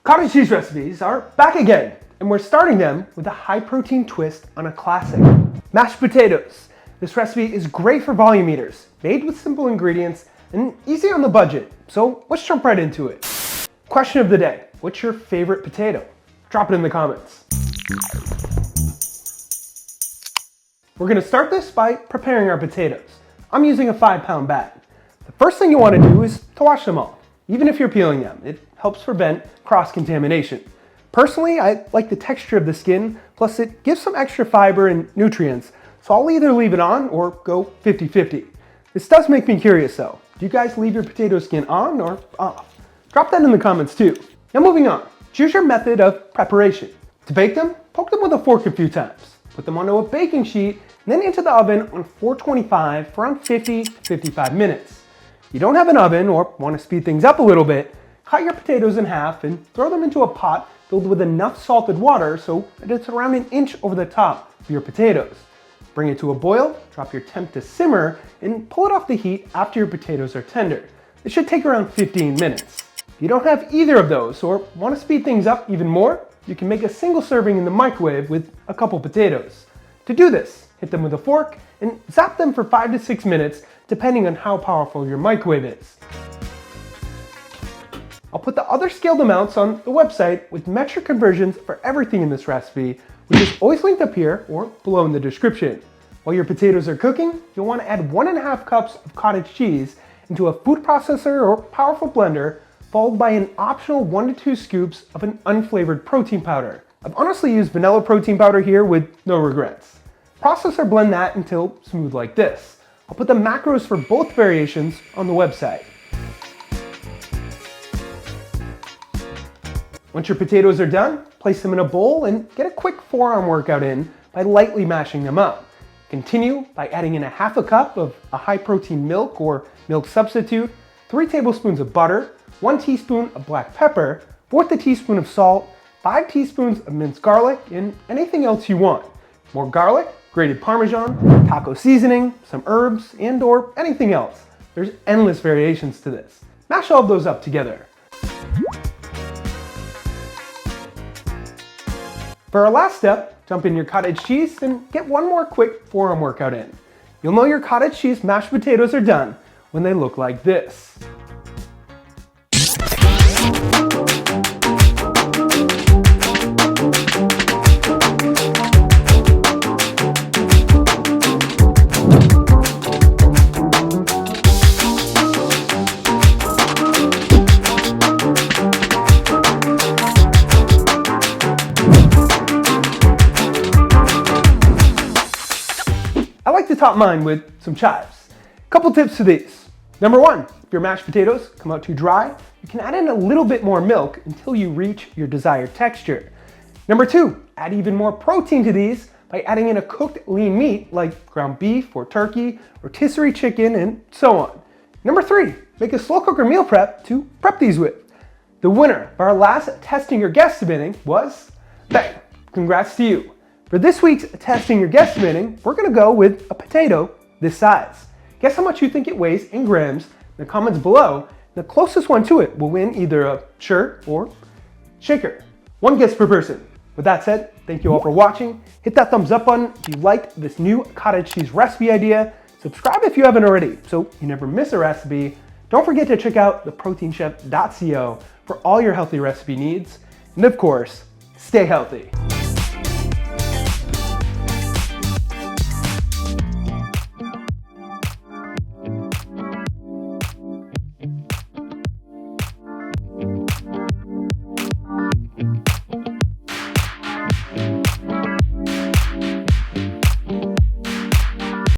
Cottage cheese recipes are back again, and we're starting them with a high protein twist on a classic. Mashed potatoes. This recipe is great for volume eaters, made with simple ingredients and easy on the budget. So let's jump right into it. Question of the day: what's your favorite potato? Drop it in the comments. We're going to start this by preparing our potatoes. I'm using a 5-pound bag. The first thing you want to do is to wash them all, even if you're peeling them. It helps prevent cross-contamination. Personally, I like the texture of the skin, plus it gives some extra fiber and nutrients, so I'll either leave it on or go 50-50. This does make me curious though. Do you guys leave your potato skin on or off? Drop that in the comments too. Now moving on, choose your method of preparation. To bake them, poke them with a fork a few times. Put them onto a baking sheet, and then into the oven on 425 for around 50 to 55 minutes. If you don't have an oven or want to speed things up a little bit, cut your potatoes in half and throw them into a pot filled with enough salted water so that it's around an inch over the top of your potatoes. Bring it to a boil, drop your temp to simmer, and pull it off the heat after your potatoes are tender. It should take around 15 minutes. If you don't have either of those or want to speed things up even more, you can make a single serving in the microwave with a couple potatoes. To do this, hit them with a fork and zap them for 5 to 6 minutes, depending on how powerful your microwave is. I'll put the other scaled amounts on the website with metric conversions for everything in this recipe, which is always linked up here or below in the description. While your potatoes are cooking, you'll want to add 1.5 cups of cottage cheese into a food processor or powerful blender, followed by an optional 1 to 2 scoops of an unflavored protein powder. I've honestly used vanilla protein powder here with no regrets. Process or blend that until smooth like this. I'll put the macros for both variations on the website. Once your potatoes are done, place them in a bowl and get a quick forearm workout in by lightly mashing them up. Continue by adding in a 1/2 cup of a high protein milk or milk substitute, 3 tablespoons of butter, 1 teaspoon of black pepper, 1/4 teaspoon of salt, 5 teaspoons of minced garlic, and anything else you want. More garlic, grated Parmesan, taco seasoning, some herbs, and or anything else. There's endless variations to this. Mash all of those up together. For our last step, jump in your cottage cheese and get one more quick forearm workout in. You'll know your cottage cheese mashed potatoes are done when they look like this. I like to top mine with some chives. Couple tips to these. Number 1, if your mashed potatoes come out too dry, you can add in a little bit more milk until you reach your desired texture. Number 2, add even more protein to these by adding in a cooked lean meat like ground beef or turkey, rotisserie chicken, and so on. Number 3, make a slow cooker meal prep to prep these with. The winner of our last Testing Your Guesstimating was, bang, congrats to you. For this week's Testing Your Guesstimating, we're going to go with a potato this size. Guess how much you think it weighs in grams in the comments below. The closest one to it will win either a shirt or shaker. 1 guess per person. With that said, thank you all for watching. Hit that thumbs up button if you liked this new cottage cheese recipe idea. Subscribe if you haven't already so you never miss a recipe. Don't forget to check out theproteinchef.co for all your healthy recipe needs. And of course, stay healthy.